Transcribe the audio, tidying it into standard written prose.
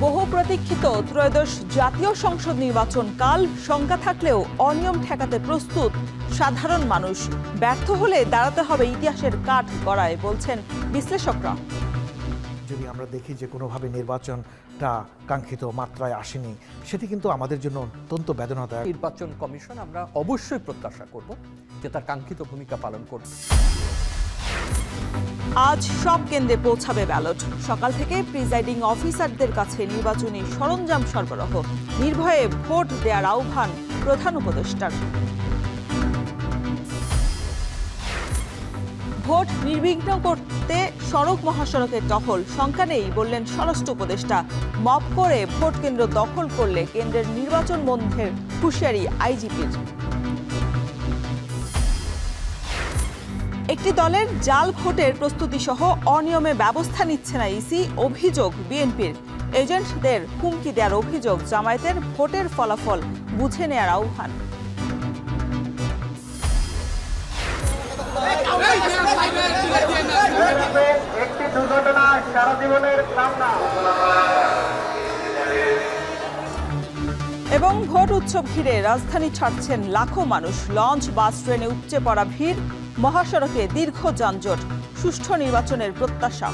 বহু প্রতীক্ষিত ত্রয়োদশ জাতীয় সংসদ নির্বাচন কাল শঙ্কা থাকলেও অনিয়ম ঠেকাতে প্রস্তুত সাধারণ মানুষ। ব্যর্থ হলে দাঁড়াতে হবে ইতিহাসের কাঠ গড়ায়, বলছেন বিশ্লেষকরা। যদি আমরা দেখি যে কোনোভাবে নির্বাচনটা কাঙ্ক্ষিত মাত্রায় আসেনি, সেটি কিন্তু আমাদের জন্য অত্যন্ত বেদনাদায়ক। নির্বাচন কমিশন আমরা অবশ্যই প্রত্যাশা করব যে তার কাঙ্ক্ষিত ভূমিকা পালন করবে। আজ সব কেন্দ্রে পৌঁছাবে ব্যালট। সকাল থেকে প্রিজাইডিং অফিসারদের কাছে নির্বাচনী সরঞ্জাম সরবরাহ, নির্ভয়ে ভোট দেওয়ার আহ্বান প্রধান উপদেষ্টার। ভোট নির্বিঘ্ন করতে সড়ক মহাসড়কের টহল, শঙ্কা নেই বললেন স্বরাষ্ট্র উপদেষ্টা। মব করে ভোট কেন্দ্র দখল করলে কেন্দ্রের নির্বাচন বন্ধের হুঁশিয়ারি আইজিপির। একটি দলের জাল ভোটের প্রস্তুতি সহ অনিয়মে ব্যবস্থা নিচ্ছে না ইসি, অভিযোগ বিএনপির। এজেন্টদের হুমকি দেওয়ার অভিযোগ, জামায়াতের ভোটের ফলাফল বুঝে নেওয়ার আহ্বান। এবং ভোট উৎসব ঘিরে রাজধানী ছাড়ছেন লাখো মানুষ। লঞ্চ, বাস, ট্রেনে উপচে পড়া ভিড়, মহাসড়কে দীর্ঘ যানজট, সুষ্ঠু নির্বাচনের প্রত্যাশা।